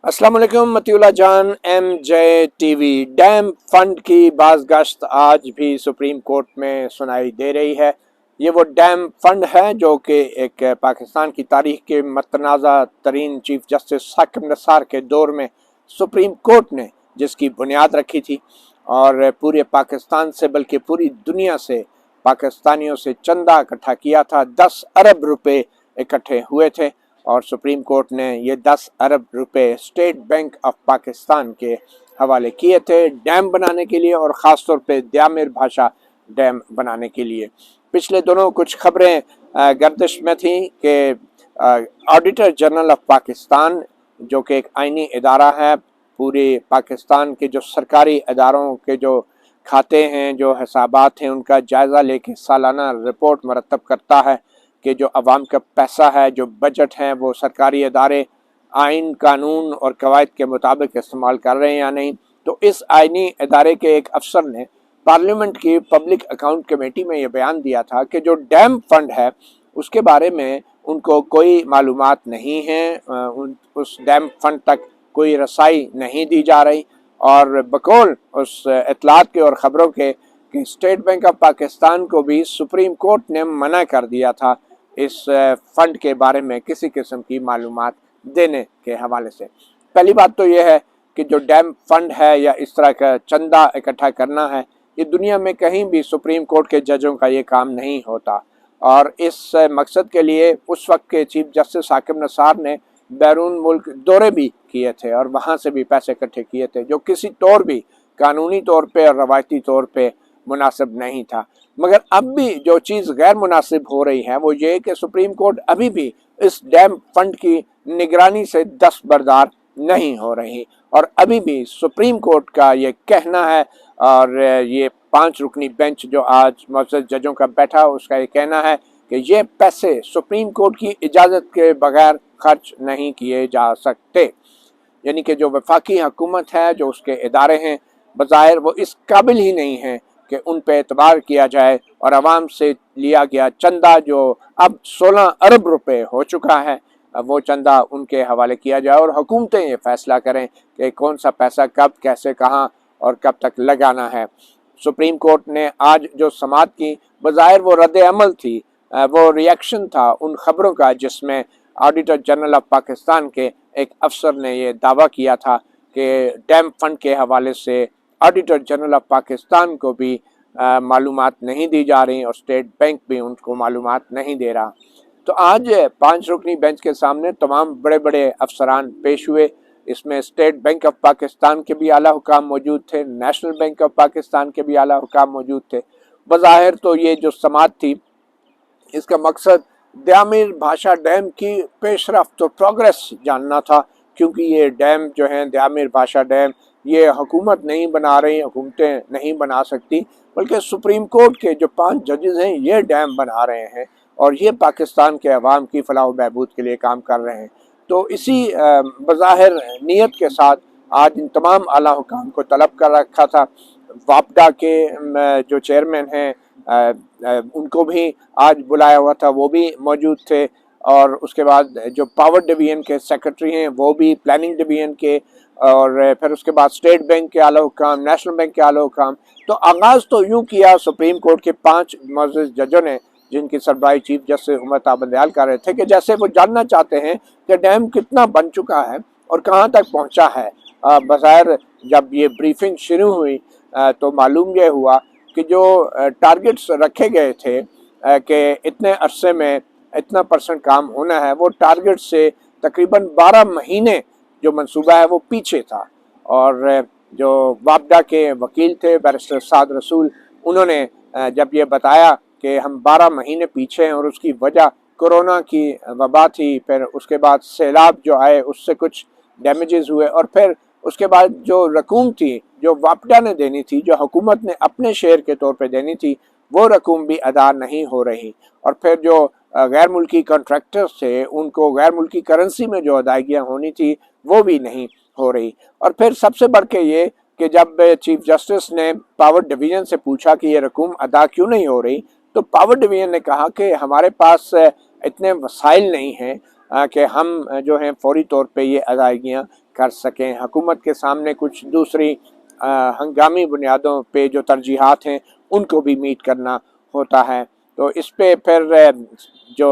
अस्सलाम वालेकुम मतीउल्लाह जान MJ टीवी। डैम फंड की बाज़गश्त आज भी सुप्रीम कोर्ट में सुनाई दे रही है। ये वो डैम फंड है जो कि एक पाकिस्तान की तारीख के मतनाज़ा तरीन चीफ जस्टिस साकिब नसार के दौर में सुप्रीम कोर्ट ने जिसकी बुनियाद रखी थी और पूरे पाकिस्तान से बल्कि पूरी दुनिया से पाकिस्तानियों से चंदा इकट्ठा किया था। 10 अरब रुपए इकट्ठे हुए थे और सुप्रीम कोर्ट ने ये 10 अरब रुपए स्टेट बैंक ऑफ पाकिस्तान के हवाले किए थे डैम बनाने के लिए और ख़ास तौर पे द्यामिर भाषा डैम बनाने के लिए। पिछले दिनों कुछ खबरें गर्दिश में थी कि ऑडिटर जनरल ऑफ पाकिस्तान जो कि एक आईनी इदारा है, पूरे पाकिस्तान के जो सरकारी इदारों के जो खाते हैं, जो हिसाबात हैं, उनका जायज़ा लेके सालाना रिपोर्ट मरतब करता है कि जो अवाम का पैसा है, जो बजट है, वो सरकारी इदारे आइन कानून और कवायद के मुताबिक इस्तेमाल कर रहे हैं या नहीं। तो इस आइनी इदारे के एक अफसर ने पार्लियामेंट की पब्लिक अकाउंट कमेटी में ये बयान दिया था कि जो डैम फंड है उसके बारे में उनको कोई मालूमात नहीं है, उस डैम फंड तक कोई रसाई नहीं दी जा रही और बकौल उस इतलात के और ख़बरों के कि स्टेट बैंक ऑफ पाकिस्तान को भी सुप्रीम कोर्ट ने मना कर दिया था इस फंड के बारे में किसी किस्म की मालूमात देने के हवाले से। पहली बात तो यह है कि जो डैम फंड है या इस तरह का चंदा इकट्ठा करना है, ये दुनिया में कहीं भी सुप्रीम कोर्ट के जजों का ये काम नहीं होता और इस मकसद के लिए उस वक्त के चीफ जस्टिस साकिब नसार ने बैरून मुल्क दौरे भी किए थे और वहाँ से भी पैसे इकट्ठे किए थे, जो किसी तौर भी कानूनी तौर पर और रवायती तौर पर मुनासिब नहीं था। मगर अब भी जो चीज़ गैर मुनासिब हो रही है वो ये कि सुप्रीम कोर्ट अभी भी इस डैम फंड की निगरानी से दस्तबरदार नहीं हो रही और अभी भी सुप्रीम कोर्ट का ये कहना है और ये 5 रुकनी बेंच जो आज मौजूद जजों का बैठा उसका ये कहना है कि ये पैसे सुप्रीम कोर्ट की इजाज़त के बगैर खर्च नहीं किए जा सकते। यानी कि जो वफाकी हुकूमत है, जो उसके इदारे हैं, बज़ाहिर वो इस काबिल ही नहीं हैं कि उन पर एतबार किया जाए और आवाम से लिया गया चंदा जो अब 16 अरब रुपए हो चुका है, वो चंदा उनके हवाले किया जाए और हुकूमतें ये फैसला करें कि कौन सा पैसा कब कैसे कहाँ और कब तक लगाना है। सुप्रीम कोर्ट ने आज जो समाअत की, बज़ाहिर वो रद्द अमल थी, वो रिएक्शन था उन खबरों का जिसमें ऑडिटर जनरल ऑफ पाकिस्तान के एक अफसर ने ये दावा किया था कि डैम फंड के हवाले से ऑडिटर जनरल ऑफ पाकिस्तान को भी मालूमात नहीं दी जा रही और स्टेट बैंक भी उनको मालूमात नहीं दे रहा। तो आज 5 रुकनी बेंच के सामने तमाम बड़े बड़े अफसरान पेश हुए। इसमें स्टेट बैंक ऑफ पाकिस्तान के भी आला हुकाम मौजूद थे, नेशनल बैंक ऑफ पाकिस्तान के भी आला हुकाम मौजूद थे। बज़ाहिर तो ये जो समाअत थी इसका मकसद द्यामिर भाषा डैम की पेशरफ्त और प्रोग्रेस जानना था, क्योंकि ये डैम जो हैं द्यामिर भाषा डैम ये हुकूमत नहीं बना रही, हुकूमतें नहीं बना सकती, बल्कि सुप्रीम कोर्ट के जो 5 जजेस हैं ये डैम बना रहे हैं और ये पाकिस्तान के अवाम की फलाह व बहबूद के लिए काम कर रहे हैं। तो इसी बज़ाहिर नीयत के साथ आज इन तमाम आला हुकाम को तलब कर रखा था। वापडा के जो चेयरमैन हैं उनको भी आज बुलाया हुआ था, वो भी मौजूद थे और उसके बाद जो पावर डिवीजन के सेक्रेटरी हैं वो भी, प्लानिंग डिवीजन के, और फिर उसके बाद स्टेट बैंक के आला हुकाम, नेशनल बैंक के आला हुकाम। तो आगाज़ तो यूँ किया सुप्रीम कोर्ट के 5 मौजूद जजों ने, जिनकी सरबराही चीफ जस्टिस उमर ताबिद दयाल कर रहे थे, कि जैसे वो जानना चाहते हैं कि डैम कितना बन चुका है और कहाँ तक पहुँचा है। बज़ाहिर जब ये ब्रीफिंग शुरू हुई तो मालूम यह हुआ कि जो टारगेट्स रखे गए थे कि इतने अरसे में इतना % काम होना है, वो टारगेट से तकरीबन 12 महीने जो मंसूबा है वो पीछे था। और जो वापडा के वकील थे बैरिस्टर साद रसूल, उन्होंने जब ये बताया कि हम 12 महीने पीछे हैं और उसकी वजह कोरोना की वबा थी, फिर उसके बाद सैलाब जो आए उससे कुछ डैमेजेस हुए और फिर उसके बाद जो रकूम थी जो वापडा ने देनी थी, जो हुकूमत ने अपने शेयर के तौर पे देनी थी, वो रकूम भी अदा नहीं हो रही और फिर जो गैर मुल्की कॉन्ट्रैक्टर्स थे उनको गैर मुल्की करेंसी में जो अदायगियाँ होनी थी वो भी नहीं हो रही। और फिर सबसे बढ़ के ये कि जब चीफ जस्टिस ने पावर डिवीज़न से पूछा कि ये रकूम अदा क्यों नहीं हो रही, तो पावर डिवीज़न ने कहा कि हमारे पास इतने वसाइल नहीं हैं कि हम जो हैं फौरी तौर पे ये अदायगियाँ कर सकें, हुकूमत के सामने कुछ दूसरी हंगामी बुनियादों पे जो तरजीहात हैं उनको भी मीट करना होता है। तो इस पे फिर जो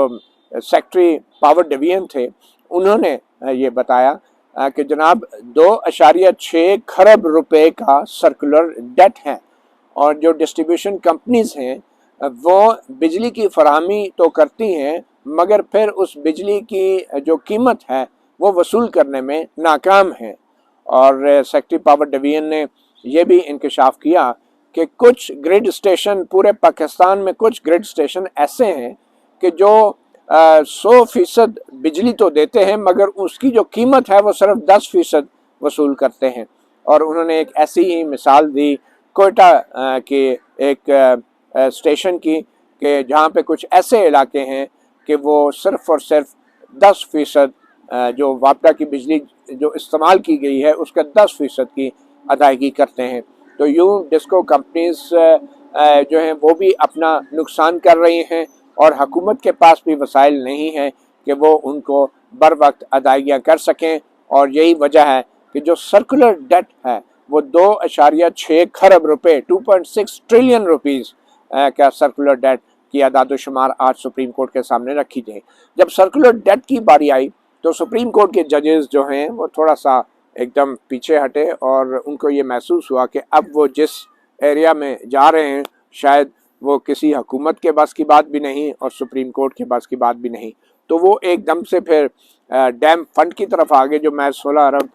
सेक्रेटरी पावर डिवीजन थे उन्होंने ये बताया कि जनाब 2.6 खरब रुपए का सर्कुलर डेट है और जो डिस्ट्रीब्यूशन कंपनीज हैं वो बिजली की फराहमी तो करती हैं मगर फिर उस बिजली की जो कीमत है वो वसूल करने में नाकाम है। और सेक्रेटरी पावर डिवीजन ने यह भी इंकशाफ किया कि कुछ ग्रिड स्टेशन पूरे पाकिस्तान में कुछ ग्रिड स्टेशन ऐसे हैं कि जो 100% बिजली तो देते हैं मगर उसकी जो कीमत है वो सिर्फ 10% वसूल करते हैं। और उन्होंने एक ऐसी ही मिसाल दी कोयटा के एक स्टेशन की कि जहाँ पे कुछ ऐसे इलाके हैं कि वो सिर्फ और सिर्फ 10% जो वापडा की बिजली जो इस्तेमाल की गई है उसका 10% की अदायगी करते हैं। तो यूँ डिस्को कंपनीज जो हैं वो भी अपना नुकसान कर रही हैं और हुकूमत के पास भी वसाइल नहीं है कि वो उनको बर वक्त अदायगियाँ कर सकें। और यही वजह है कि जो सर्कुलर डेट है वो 2.6 खरब रुपए 2.6 ट्रिलियन रुपीज़ का सर्कुलर डेट की आदाद-ओ-शुमार आज सुप्रीम कोर्ट के सामने रखी गई। जब सर्कुलर डेट की बारी आई तो सुप्रीम कोर्ट के जजेस जो हैं वो थोड़ा सा एकदम पीछे हटे और उनको ये महसूस हुआ कि अब वो जिस एरिया में जा रहे हैं शायद वो किसी हुकूमत के बस की बात भी नहीं और सुप्रीम कोर्ट के बस की बात भी नहीं। तो वो एकदम से फिर डैम फंड की तरफ आगे जो मैं 16 अरब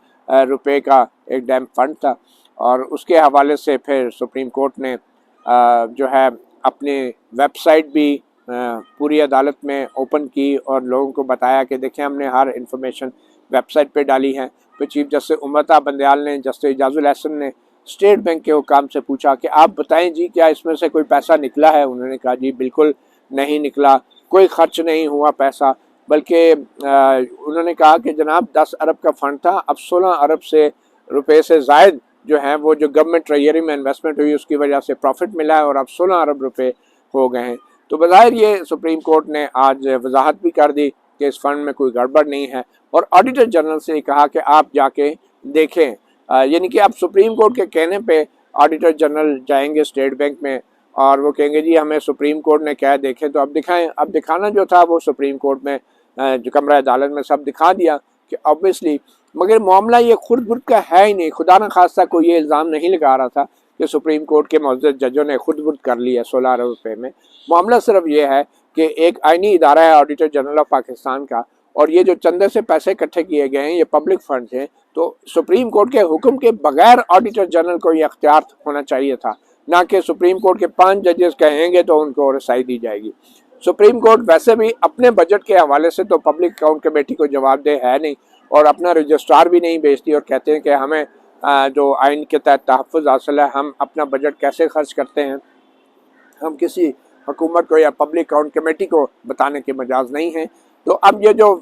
रुपए का एक डैम फंड था और उसके हवाले से फिर सुप्रीम कोर्ट ने जो है अपने वेबसाइट भी पूरी अदालत में ओपन की और लोगों को बताया कि देखें हमने हर इंफॉर्मेशन वेबसाइट पे डाली है। फिर चीफ जस्टिस उम्मता बंदयाल ने जस्टिस इजाजुल हसन ने स्टेट बैंक के हुकाम से पूछा कि आप बताएं जी क्या इसमें से कोई पैसा निकला है। उन्होंने कहा जी बिल्कुल नहीं निकला, कोई खर्च नहीं हुआ पैसा, बल्कि उन्होंने कहा कि जनाब 10 अरब का फंड था, अब 16 अरब से रुपए से ज़ायद जो है वो जो गवर्नमेंट ट्रेजरी में इन्वेस्टमेंट हुई उसकी वजह से प्रॉफिट मिला है और अब 16 अरब रुपए हो गए हैं। तो बज़ाहिर ये सुप्रीम कोर्ट ने आज वजाहत भी कर दी कि इस फंड में कोई गड़बड़ नहीं है और ऑडिटर जनरल से कहा कि आप जाके देखें, यानी कि अब सुप्रीम कोर्ट के कहने पे ऑडिटर जनरल जाएंगे स्टेट बैंक में और वो कहेंगे जी हमें सुप्रीम कोर्ट ने क्या देखें तो अब दिखाएं। अब दिखाना जो था वो सुप्रीम कोर्ट में जो कमरा अदालत में सब दिखा दिया कि ऑब्वियसली, मगर मामला ये खुद बुर्द का है ही नहीं। खुदा न खास्ता कोई ये इल्ज़ाम नहीं लगा रहा था कि सुप्रीम कोर्ट के मौजूद जजों ने खुद बुर्द कर लिया 16 अरब रुपये में। मामला सिर्फ ये है कि एक आइनी इदारा है ऑडिटर जनरल ऑफ पाकिस्तान का और ये जो चंदे से पैसे इकट्ठे किए गए हैं ये पब्लिक फंड हैं। तो सुप्रीम कोर्ट के हुक्म के बगैर ऑडिटर जनरल को ये अख्तियार होना चाहिए था, ना कि सुप्रीम कोर्ट के 5 जजेस कहेंगे तो उनको रसाई दी जाएगी। सुप्रीम कोर्ट वैसे भी अपने बजट के हवाले से तो पब्लिक अकाउंट कमेटी को जवाबदेह है नहीं और अपना रजिस्ट्रार भी नहीं भेजती और कहते हैं कि हमें जो आइन के तहत तहफ़्फ़ुज़ हासिल है, हम अपना बजट कैसे खर्च करते हैं हम किसी हुकूमत को या पब्लिक अकाउंट कमेटी को बताने के मजाज नहीं है। तो अब ये जो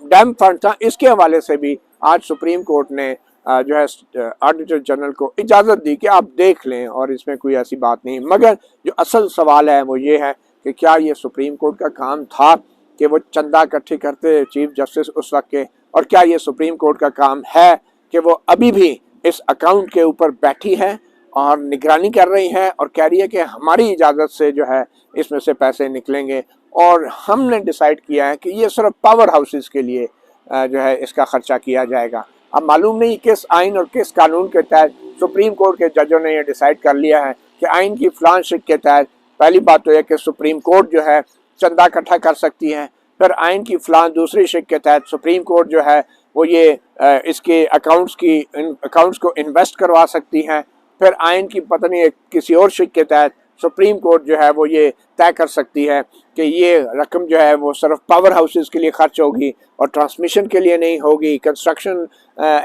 डैम फंड था इसके हवाले से भी आज सुप्रीम कोर्ट ने जो है ऑडिटर जनरल को इजाज़त दी कि आप देख लें और इसमें कोई ऐसी बात नहीं। मगर जो असल सवाल है वो ये है कि क्या ये सुप्रीम कोर्ट का काम था कि वो चंदा इकट्ठी करते चीफ जस्टिस उस वक्त के, और क्या ये सुप्रीम कोर्ट का काम है कि वो अभी भी इस अकाउंट के ऊपर बैठी है और निगरानी कर रही है और कह रही है कि हमारी इजाज़त से जो है इसमें से पैसे निकलेंगे और हमने डिसाइड किया है कि ये सिर्फ पावर हाउसेस के लिए जो है इसका खर्चा किया जाएगा। अब मालूम नहीं किस आइन और किस कानून के तहत सुप्रीम कोर्ट के जजों ने ये डिसाइड कर लिया है कि आइन की फलां शिक के तहत पहली बात तो यह कि सुप्रीम कोर्ट जो है चंदा इकट्ठा कर सकती है, फिर आइन की फलां दूसरी शिक के तहत सुप्रीम कोर्ट जो है वो ये इसके अकाउंट्स को इन्वेस्ट करवा सकती हैं, फिर आइन की पता नहीं किसी और शिक के तहत सुप्रीम कोर्ट जो है वो ये तय कर सकती है कि ये रकम जो है वो सिर्फ पावर हाउसेस के लिए खर्च होगी और ट्रांसमिशन के लिए नहीं होगी, कंस्ट्रक्शन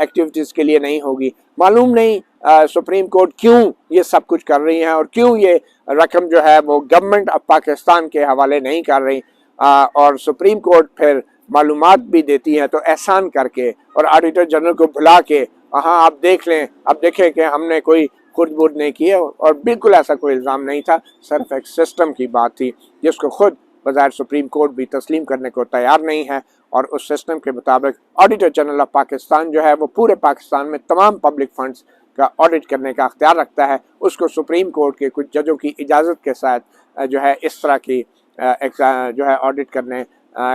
एक्टिविटीज़ के लिए नहीं होगी। मालूम नहीं सुप्रीम कोर्ट क्यों ये सब कुछ कर रही है और क्यों ये रकम जो है वो गवर्नमेंट ऑफ पाकिस्तान के हवाले नहीं कर रही। और सुप्रीम कोर्ट फिर मालूमात भी देती है तो एहसान करके और ऑडिटर जनरल को बुला के हाँ आप देख लें, अब देखें कि हमने कोई खुद बुद नहीं किया और बिल्कुल ऐसा कोई इल्ज़ाम नहीं था, सिर्फ एक सिस्टम की बात थी जिसको खुद बज़ाहिर सुप्रीम कोर्ट भी तस्लीम करने को तैयार नहीं है और उस सिस्टम के मुताबिक ऑडिटर जनरल ऑफ पाकिस्तान जो है वो पूरे पाकिस्तान में तमाम पब्लिक फंड्स का ऑडिट करने का अख्तियार रखता है। उसको सुप्रीम कोर्ट के कुछ जजों की इजाज़त के साथ जो है इस तरह की जो है ऑडिट करने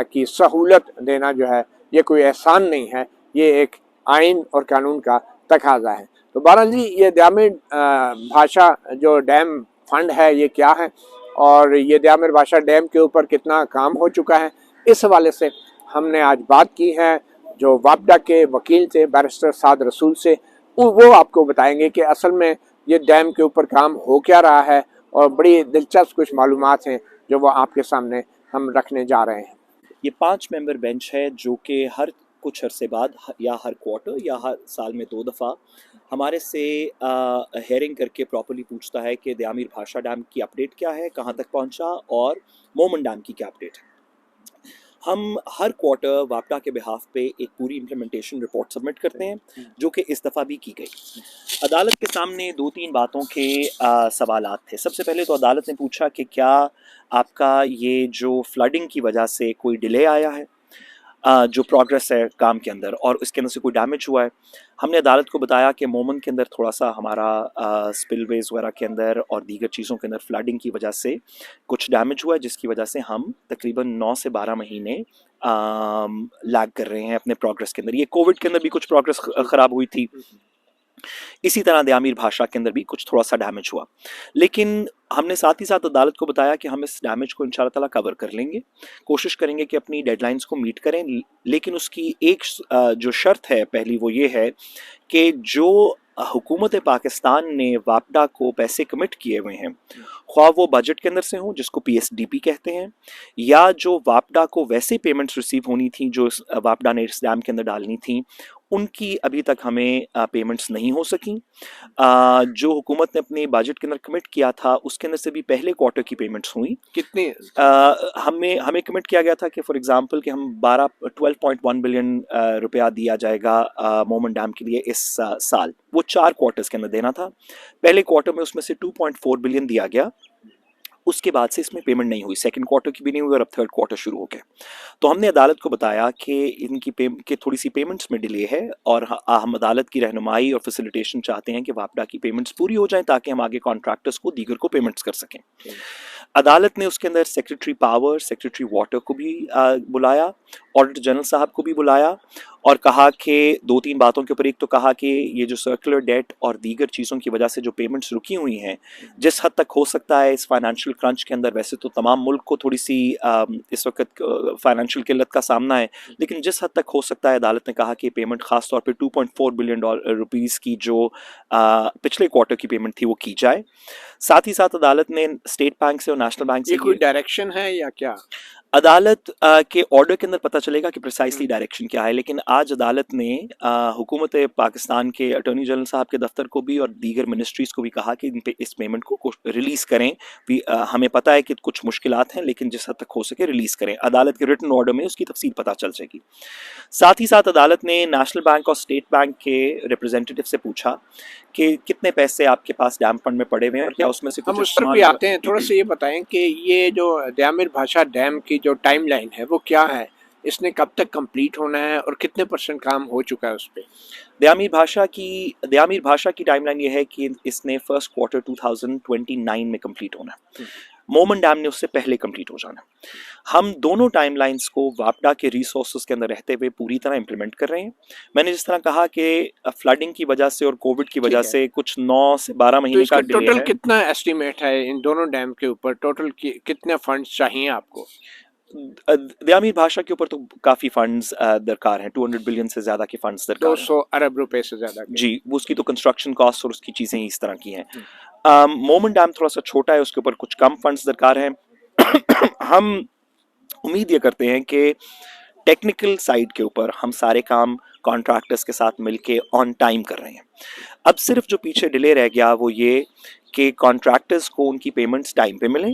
की सहूलत देना जो है ये कोई एहसान नहीं है, ये एक आइन और कानून का तकाजा है। तो बहरहाल जी ये दयामिर भाषा जो डैम फंड है ये क्या है और ये दयामिर भाषा डैम के ऊपर कितना काम हो चुका है, इस हवाले से हमने आज बात की है जो वापडा के वकील थे बैरिस्टर साद रसूल से। वो आपको बताएंगे कि असल में ये डैम के ऊपर काम हो क्या रहा है और बड़ी दिलचस्प कुछ मालूमात हैं जो वो आपके सामने हम रखने जा रहे हैं। ये 5 मेंबर बेंच है जो कि हर कुछ अरसे बाद या हर क्वार्टर या हर साल में 2 दफ़ा हमारे से हेयरिंग करके प्रॉपर्ली पूछता है कि दयामिर भाषा डैम की अपडेट क्या है, कहाँ तक पहुँचा, और मोमन डैम की क्या अपडेट है। हम हर क्वार्टर वापडा के बिहाफ पे एक पूरी इम्प्लीमेंटेशन रिपोर्ट सबमिट करते हैं जो कि इस दफ़ा भी की गई। अदालत के सामने 2-3 बातों के सवालात थे। सबसे पहले तो अदालत ने पूछा कि क्या आपका ये जो फ्लडिंग की वजह से कोई डिले आया है जो प्रोग्रेस है काम के अंदर, और इसके अंदर से कोई डैमेज हुआ है। हमने अदालत को बताया कि मोमन के अंदर थोड़ा सा हमारा स्पिलवेज वगैरह के अंदर और दीगर चीज़ों के अंदर फ्लडिंग की वजह से कुछ डैमेज हुआ है, जिसकी वजह से हम तकरीबन 9 से 12 महीने लैग कर रहे हैं अपने प्रोग्रेस के अंदर। ये कोविड के अंदर भी कुछ प्रोग्रेस ख़राब हुई थी, इसी तरह दयामिर भाषा के अंदर भी कुछ थोड़ा सा डैमेज हुआ। लेकिन हमने साथ ही साथ अदालत को बताया कि हम इस डैमेज को इंशाल्लाह ताला कवर कर लेंगे, कोशिश करेंगे कि अपनी डेडलाइंस को मीट करें। लेकिन उसकी एक जो शर्त है पहली वो ये है कि जो हुकूमत पाकिस्तान ने वापडा को पैसे कमिट किए हुए हैं, ख्वाह वो बजट के अंदर से हों जिसको PSDP कहते हैं, या जो वापडा को वैसे पेमेंट्स रिसीव होनी थी जो वापडा ने इस डैम के अंदर डालनी थी, उनकी अभी तक हमें पेमेंट्स नहीं हो सकी। जो हुकूमत ने अपने बजट के अंदर कमिट किया था उसके अंदर से भी पहले क्वार्टर की पेमेंट्स हुई। कितनी हमें कमिट किया गया था कि फॉर एग्जांपल कि हम 12.1 बिलियन रुपया दिया जाएगा मोमन डैम के लिए इस साल। वो 4 क्वार्टर्स के अंदर देना था। पहले क्वार्टर में उसमें से 2.4 बिलियन दिया गया, उसके बाद से इसमें पेमेंट नहीं हुई, सेकंड क्वार्टर की भी नहीं हुई और अब थर्ड क्वार्टर शुरू हो गया। तो हमने अदालत को बताया कि इनकी कि थोड़ी सी पेमेंट्स में डिले है और हम अदालत की रहनुमाई और फैसिलिटेशन चाहते हैं कि वापडा की पेमेंट्स पूरी हो जाएं ताकि हम आगे कॉन्ट्रैक्टर्स को दीगर को पेमेंट्स कर सकें। अदालत ने उसके अंदर सेक्रेटरी पावर, सेक्रेटरी वाटर को भी बुलाया, ऑडिटर जनरल साहब को भी बुलाया और कहा कि 2-3 बातों के ऊपर। एक तो कहा कि ये जो सर्कुलर डेट और दीगर चीज़ों की वजह से जो पेमेंट्स रुकी हुई हैं, जिस हद तक हो सकता है इस फाइनेंशियल क्रंच के अंदर, वैसे तो तमाम मुल्क को थोड़ी सी इस वक्त फाइनेंशियल किल्लत का सामना है, लेकिन जिस हद तक हो सकता है अदालत ने कहा कि पेमेंट ख़ास तौर पे 2.4 बिलियन रुपीज़ की जो पिछले क्वार्टर की पेमेंट थी वो की जाए। साथ ही साथ अदालत ने स्टेट बैंक से और नेशनल बैंक से, ये कोई डायरेक्शन है या क्या? अदालत के ऑर्डर के अंदर पता चलेगा कि प्रिसाइसली डायरेक्शन क्या है। लेकिन आज अदालत ने हुकूमत पाकिस्तान के अटॉर्नी जनरल साहब के दफ्तर को भी और दीगर मिनिस्ट्रीज़ को भी कहा कि इस पेमेंट को रिलीज़ करें। हमें पता है कि कुछ मुश्किलात हैं लेकिन जिस हद तक हो सके रिलीज़ करें। अदालत के रिटन ऑर्डर में उसकी तफसील पता चल जाएगी। साथ ही साथ अदालत ने नेशनल बैंक और स्टेट बैंक के रिप्रेजेंटेटिव से पूछा कि कितने पैसे आपके पास डैम फंड में पड़े हुए हैं और क्या उसमें से हम उस तरफ भी आते हैं। थोड़ा सा ये बताएं कि ये जो दयामिर भाषा डैम की जो टाइमलाइन है वो क्या है, इसने कब तक कंप्लीट होना है और कितने % काम हो चुका है उस पर? दयामिर भाषा की टाइमलाइन ये है कि इसने फर्स्ट क्वार्टर 2029 में कंप्लीट होना है। मोमन डैम ने उससे पहले कंप्लीट हो जाना। हम दोनों टाइमलाइंस को वापडा के रिसोर्सेज के अंदर रहते हुए पूरी तरह इंप्लीमेंट कर रहे हैं। मैंने जिस तरह कहा कि फ्लडिंग की वजह से और कोविड की वजह से कुछ 9 से 12 महीने का डिले है। टोटल कितना एस्टिमेट है इन दोनों डैम के ऊपर? टोटल कितने फंड्स चाहिए आपको? दयामिर भाषा के ऊपर तो काफ़ी फंड्स दरकार हैं, 200 बिलियन से ज़्यादा के फंड्स दरकार 200 अरब रुपए से ज़्यादा जी। वो उसकी तो कंस्ट्रक्शन कॉस्ट और उसकी चीज़ें इस तरह की हैं। मोमन डैम थोड़ा सा छोटा है, उसके ऊपर कुछ कम फंड्स दरकार हैं। हम उम्मीद ये करते हैं कि टेक्निकल साइड के ऊपर हम सारे काम कॉन्ट्रैक्टर्स के साथ मिलके ऑन टाइम कर रहे हैं। अब सिर्फ जो पीछे डिले रह गया वो ये कि कॉन्ट्रैक्टर्स को उनकी पेमेंट्स टाइम पे मिलें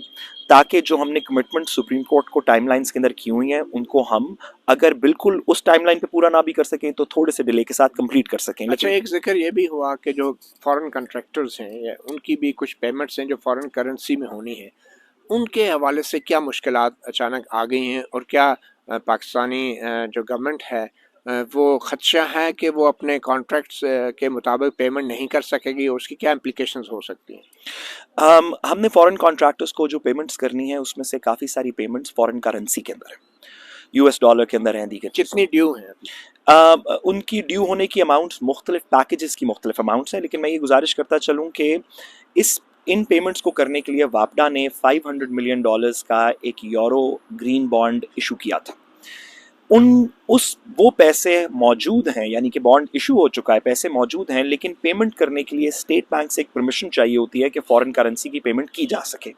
ताकि जो हमने कमिटमेंट सुप्रीम कोर्ट को टाइमलाइंस के अंदर की हुई हैं उनको हम अगर बिल्कुल उस टाइमलाइन पे पूरा ना भी कर सकें तो थोड़े से डिले के साथ कंप्लीट कर सकें। अच्छा, एक जिक्र ये भी हुआ कि जो फॉरेन कॉन्ट्रैक्टर्स हैं उनकी भी कुछ पेमेंट्स हैं जो फॉरेन करेंसी में होनी है, उनके हवाले से क्या मुश्किलात अचानक आ गई हैं और क्या पाकिस्तानी जो गवर्नमेंट है वो खदशा है कि वो अपने कॉन्ट्रैक्ट्स के मुताबिक पेमेंट नहीं कर सकेगी, उसकी क्या इम्प्लिकेशंस हो सकती हैं? हमने फॉरेन कॉन्ट्रैक्टर्स को जो पेमेंट्स करनी है उसमें से काफ़ी सारी पेमेंट्स फॉरेन करेंसी के अंदर है, यूएस डॉलर के अंदर हैं, दीगर कितनी ड्यू है अभी? उनकी ड्यू होने की अमाउंट्स मुख्तलिफ पैकेजेस की मुख्तलिफ अमाउंट्स हैं, लेकिन मैं ये गुजारिश करता चलूँ कि इन पेमेंट्स को करने के लिए वापडा ने $500 मिलियन का एक यूरो ग्रीन बॉन्ड इशू किया था। वो पैसे मौजूद हैं, यानी कि बॉन्ड इशू हो चुका है, पैसे मौजूद हैं, लेकिन पेमेंट करने के लिए स्टेट बैंक से एक परमिशन चाहिए होती है कि फॉरेन करेंसी की पेमेंट की जा सके,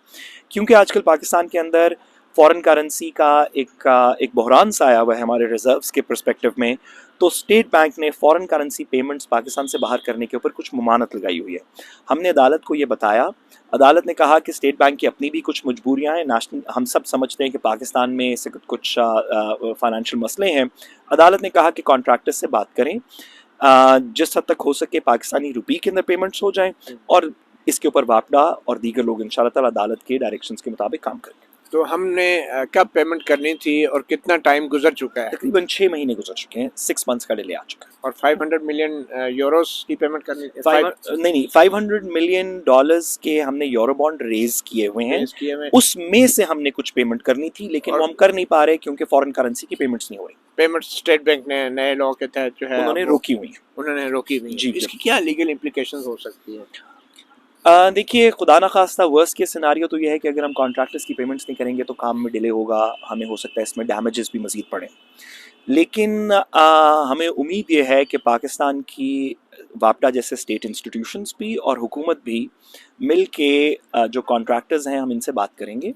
क्योंकि आजकल पाकिस्तान के अंदर फॉरेन करेंसी का एक बहरान सा आया हुआ है हमारे रिजर्व्स के पर्सपेक्टिव में। तो स्टेट बैंक ने फॉरेन करेंसी पेमेंट्स पाकिस्तान से बाहर करने के ऊपर कुछ ममानत लगाई हुई है। हमने अदालत को ये बताया, अदालत ने कहा कि स्टेट बैंक की अपनी भी कुछ मजबूरियां हैं, नेशनल हम सब समझते हैं कि पाकिस्तान में ऐसे कुछ फाइनेंशियल मसले हैं। अदालत ने कहा कि कॉन्ट्रैक्टर्स से बात करें, जिस हद तक हो सके पाकिस्तानी रुपये के अंदर पेमेंट्स हो जाएं, और इसके ऊपर वापडा और दीगर लोग इंशाल्लाह ताला अदालत के डायरेक्शंस के मुताबिक काम करेंगे। तो हमने कब पेमेंट करनी थी और कितना टाइम गुजर चुका है? तकरीबन 6 महीने गुजर चुके हैं, 6 मंथ्स का डिले आ चुका है। और 500 मिलियन यूरोस की पेमेंट करनी थी? नहीं, $500 मिलियन के हमने यूरो बॉन्ड रेज किए हुए हैं, उसमें से हमने कुछ पेमेंट करनी थी, लेकिन वो हम कर नहीं पा रहे क्योंकि फॉरेन करेंसी की पेमेंट्स नहीं हो रही। पेमेंट स्टेट बैंक ने नए लॉ के तहत जो है उन्होंने रोकी हुई है। उन्होंने रोकी हुई जी, इसकी क्या लीगल इम्प्लीकेशंस हो सकती है? देखिए, खुदा ना खास्ता वर्स्ट केस सिनारियो तो ये है कि अगर हम कॉन्ट्रैक्टर्स की पेमेंट्स नहीं करेंगे तो काम में डिले होगा, हमें हो सकता है इसमें डैमेजेस भी मज़ीद पड़ें। लेकिन हमें उम्मीद ये है कि पाकिस्तान की वापडा जैसे स्टेट इंस्टीट्यूशंस भी और हुकूमत भी मिल के जो कॉन्ट्रैक्टर्स हैं हम इनसे बात करेंगे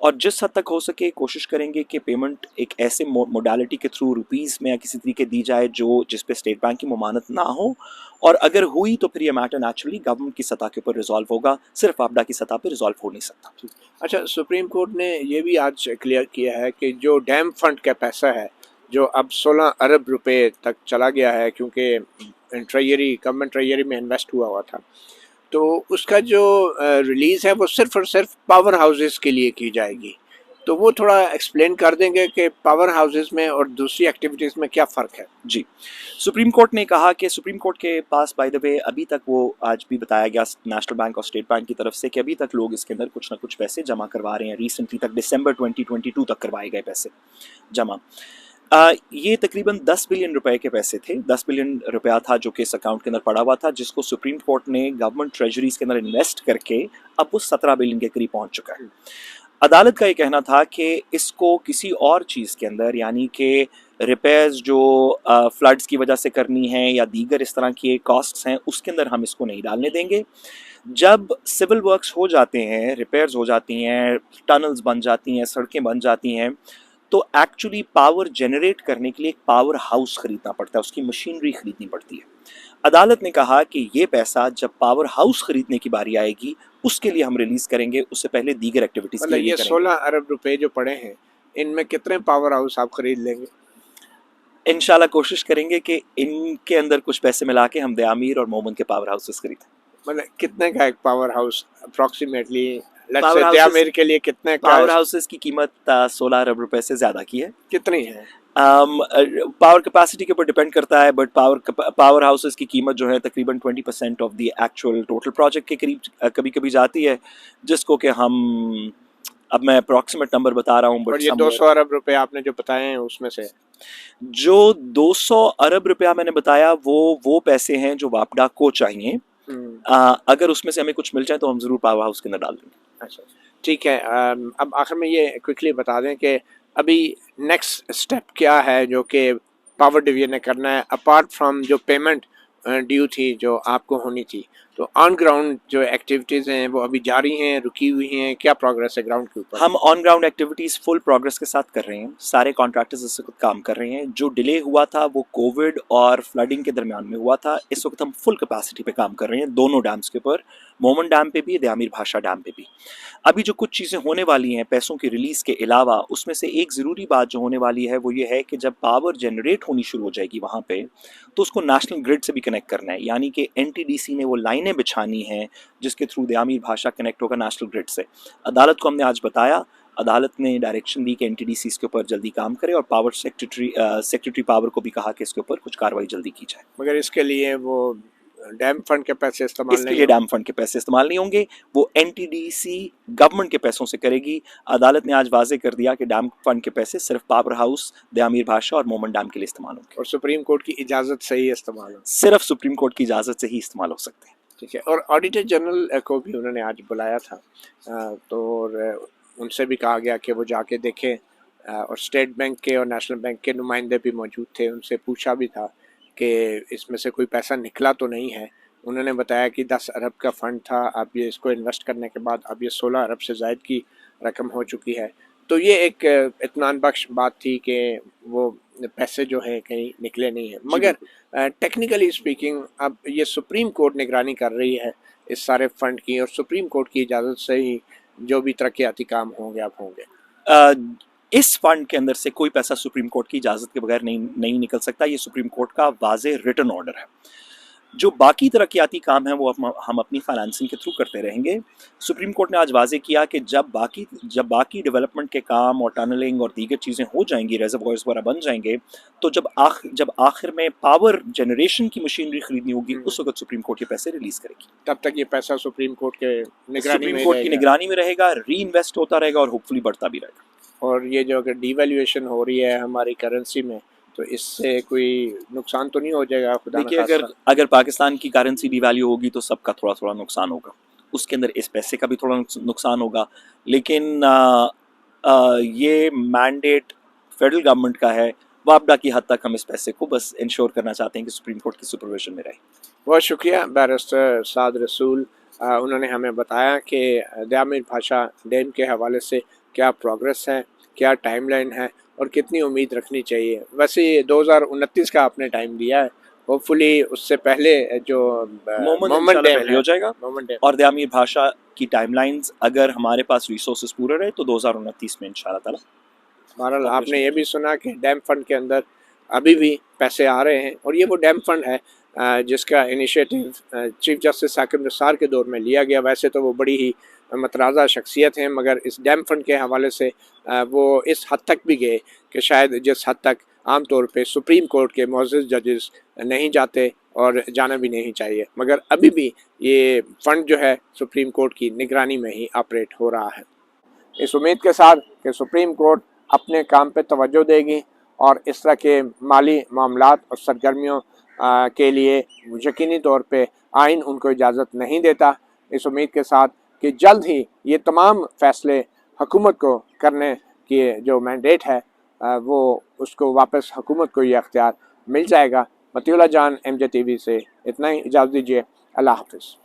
और जिस हद तक हो सके कोशिश करेंगे कि पेमेंट एक ऐसे मोडालिटी के थ्रू रुपीज़ में या किसी तरीके दी जाए जिस पे स्टेट बैंक की ममानत ना हो, और अगर हुई तो फिर ये मैटर नेचुरली गवर्नमेंट की सतह के ऊपर रिजॉल्व होगा, सिर्फ वापडा की सतह पर रिजॉल्व हो नहीं सकता। अच्छा, सुप्रीम कोर्ट ने ये भी आज क्लियर किया है कि जो डैम फंड का पैसा है जो अब 16 अरब रुपए तक चला गया है, क्योंकि गवर्नमेंट ट्रेजरी में इन्वेस्ट हुआ था, तो उसका जो रिलीज़ है वो सिर्फ और सिर्फ पावर हाउसेस के लिए की जाएगी। तो वो थोड़ा एक्सप्लेन कर देंगे कि पावर हाउसेस में और दूसरी एक्टिविटीज़ में क्या फ़र्क है? जी, सुप्रीम कोर्ट ने कहा कि सुप्रीम कोर्ट के पास बाय द वे अभी तक वो आज भी बताया गया नेशनल बैंक और स्टेट बैंक की तरफ से कि अभी तक लोग इसके अंदर कुछ ना कुछ पैसे जमा करवा रहे हैं। रिसेंटली तक दिसंबर 2022 तक करवाए गए पैसे जमा। ये तकरीबन 10 बिलियन रुपए के पैसे थे। 10 बिलियन रुपया था जो कि इस अकाउंट के अंदर पड़ा हुआ था, जिसको सुप्रीम कोर्ट ने गवर्नमेंट ट्रेजरीज के अंदर इन्वेस्ट करके अब वो 17 बिलियन के करीब पहुंच चुका है। अदालत का ये कहना था कि इसको किसी और चीज़ के अंदर, यानी कि रिपेयर्स जो फ्लड्स की वजह से करनी है या दीगर इस तरह की कॉस्ट्स हैं, उसके अंदर हम इसको नहीं डालने देंगे। जब सिविल वर्क्स हो जाते हैं, रिपेयर्स हो जाती हैं, टनल्स बन जाती हैं, सड़कें बन जाती हैं, तो एक्चुअली पावर जनरेट करने के लिए एक पावर हाउस खरीदना पड़ता है, उसकी मशीनरी खरीदनी पड़ती है। अदालत ने कहा कि ये पैसा जब पावर हाउस खरीदने की बारी आएगी उसके लिए हम रिलीज करेंगे, उससे पहले दीगर एक्टिविटीज के लिए ये 16 अरब रुपए जो पड़े हैं, इनमें कितने पावर हाउस आप खरीद लेंगे? इंशाल्लाह कोशिश करेंगे कि इनके अंदर कुछ पैसे मिला के हम दयामीर और मोमन के पावर हाउसेस खरीदें। मतलब कितने का एक पावर हाउस अप्रोक्सीमेटली? दयामीर के लिए कितने का? पावर हाउसेस की कीमत 16 अरब रुपए से ज़्यादा की है। कितनी है? पावर कैपेसिटी के ऊपर डिपेंड करता है, बट पावर हाउसेस की कीमत जो है तकरीबन 20% of the actual total project के करीब कभी कभी जाती है, जिसको कि हम, अब मैं अप्रॉक्सीमेट नंबर बता रहा हूँ, बट ये 200 अरब रुपए आपने जो बताए हैं उसमें से जो 200 अरब रुपया मैंने बताया वो पैसे हैं जो वापडा को चाहिए। अगर उसमें से हमें कुछ मिल जाए तो हम ज़रूर पावर हाउस के अंदर डाल देंगे। अच्छा, ठीक है। अब आखिर में ये क्विकली बता दें कि अभी नेक्स्ट स्टेप क्या है जो कि पावर डिवीजन ने करना है, अपार्ट फ्रॉम जो पेमेंट ड्यू थी जो आपको होनी थी। तो ऑन ग्राउंड जो एक्टिविटीज़ हैं वो अभी जारी हैं, रुकी हुई हैं, क्या प्रोग्रेस है ग्राउंड के ऊपर? हम on ground activities full progress के साथ कर रहे हैं, सारे कॉन्ट्रैक्टर्स इस वक्त काम कर रहे हैं। जो डिले हुआ था वो कोविड और फ्लडिंग के दरमियान में हुआ था। इस वक्त हम फुल कैपेसिटी पे काम कर रहे हैं दोनों डैम्स के ऊपर, मोमन डैम पे भी, दयामीर भाषा डैम पे भी। अभी जो कुछ चीज़ें होने वाली हैं पैसों की रिलीज़ के अलावा, उसमें से एक ज़रूरी बात जो होने वाली है वो ये है कि जब पावर जनरेट होनी शुरू हो जाएगी वहाँ पे, तो उसको नेशनल ग्रिड से भी कनेक्ट करना है, यानी कि NTDC ने वो लाइनें बिछानी हैं जिसके थ्रू दयामीर भाषा कनेक्ट होगा नेशनल ग्रिड से। अदालत को हमने आज बताया, अदालत ने डायरेक्शन दी कि एनटीडीसी इसके ऊपर जल्दी काम करे और पावर सेक्रेटरी पावर को भी कहा कि इसके ऊपर कुछ कार्रवाई जल्दी की जाए। मगर इसके लिए वो डैम फंड के पैसे इस्तेमाल इसके नहीं लिए डैम फंड के पैसे इस्तेमाल नहीं होंगे, वो एनटीडीसी गवर्नमेंट के पैसों से करेगी। अदालत ने आज वाजे कर दिया कि डैम फंड के पैसे सिर्फ पावर हाउस, दयामीर भाषा और मोमन डैम के लिए इस्तेमाल होंगे और सुप्रीम कोर्ट की इजाज़त से ही इस्तेमाल हो। सिर्फ सुप्रीम कोर्ट की इजाज़त से ही इस्तेमाल हो सकते हैं। ठीक है। और ऑडिटर जनरल को भी उन्होंने आज बुलाया था, तो और उनसे भी कहा गया कि वो जाके देखें, और स्टेट बैंक के और नेशनल बैंक के नुमाइंदे भी मौजूद थे। उनसे पूछा भी था कि इसमें से कोई पैसा निकला तो नहीं है। उन्होंने बताया कि 10 अरब का फ़ंड था, अब ये इसको इन्वेस्ट करने के बाद अब ये 16 अरब से ज़ायद की रकम हो चुकी है। तो ये एक इत्मीनान बख्श बात थी कि वो पैसे जो हैं कहीं निकले नहीं हैं। मगर टेक्निकली स्पीकिंग अब ये सुप्रीम कोर्ट निगरानी कर रही है इस सारे फ़ंड की, और सुप्रीम कोर्ट की इजाज़त से ही जो भी तरक्याती काम होंगे अब होंगे। इस फंड के अंदर से कोई पैसा सुप्रीम कोर्ट की इजाज़त के बगैर नहीं निकल सकता। ये सुप्रीम कोर्ट का वाज़े रिटन ऑर्डर है। जो बाकी तरक्याती काम है वो हम अपनी फाइनेंसिंग के थ्रू करते रहेंगे। सुप्रीम कोर्ट ने आज वाजे किया कि जब बाकी डेवलपमेंट के काम और टनलिंग और दीगर चीज़ें हो जाएंगी, रिजर्वॉयर्स वगैरह बन जाएंगे, तो जब आखिर में पावर जनरेशन की मशीनरी खरीदनी होगी, उस वक्त सुप्रीम कोर्ट ये पैसे रिलीज करेगी। तब तक ये पैसा सुप्रीम कोर्ट के निगरानी में रहेगा, री इन्वेस्ट होता रहेगा और होपफुली बढ़ता भी रहेगा। और ये जो अगर डीवैल्यूएशन हो रही है हमारी करेंसी में, तो इससे कोई नुकसान तो नहीं हो जाएगा? खुदा देखिए, अगर पाकिस्तान की करेंसी डिवैल्यू होगी तो सबका थोड़ा थोड़ा नुकसान होगा, उसके अंदर इस पैसे का भी थोड़ा नुकसान होगा। लेकिन ये मैंडेट फेडरल गवर्नमेंट का है। वापडा की हद तक हम इस पैसे को बस इंश्योर करना चाहते हैं कि सुप्रीम कोर्ट की सुपरविजन में रहे। बहुत शुक्रिया बैरिस्टर साद रसूल। उन्होंने हमें बताया कि दयामीर भाषा डैम के हवाले से क्या प्रोग्रेस है, क्या टाइमलाइन है और कितनी उम्मीद रखनी चाहिए। वैसे 2029 का आपने टाइम दिया है, होपफुली उससे पहले जो मोमन डैम हो जाएगा। और दयामीर भाषा की टाइमलाइंस अगर हमारे पास रिसोर्सेज पूरे रहे तो 2029 में इंशाल्लाह ताला। बहरहाल आपने ये भी सुना कि डैम फंड के अंदर अभी भी पैसे आ रहे हैं, और ये वो डैम फंड है जिसका initiative chief justice Saqib Nisar के दौर में लिया गया। वैसे तो वो बड़ी ही मतराज़ा शख्सियत हैं, मगर इस डैम फंड के हवाले से वो इस हद तक भी गए कि शायद जिस हद तक आम तौर पे सुप्रीम कोर्ट के मुअज़्ज़ज़ जजेस नहीं जाते, और जाना भी नहीं चाहिए। मगर अभी भी ये फ़ंड जो है सुप्रीम कोर्ट की निगरानी में ही ऑपरेट हो रहा है। इस उम्मीद के साथ कि सुप्रीम कोर्ट अपने काम पे तवज्जो देगी और इस तरह के माली मामलात और सरगर्मियों के लिए यकीनी तौर पे आइन उनको इजाज़त नहीं देता, इस उम्मीद के साथ कि जल्द ही ये तमाम फ़ैसले हुकूमत को करने की जो मैंडेट है वो उसको वापस हुकूमत को ये अख्तियार मिल जाएगा। मतीउल्लाह जान MJ TV से इतना ही, इजाज़त दीजिए। अल्लाह हाफ़िज़।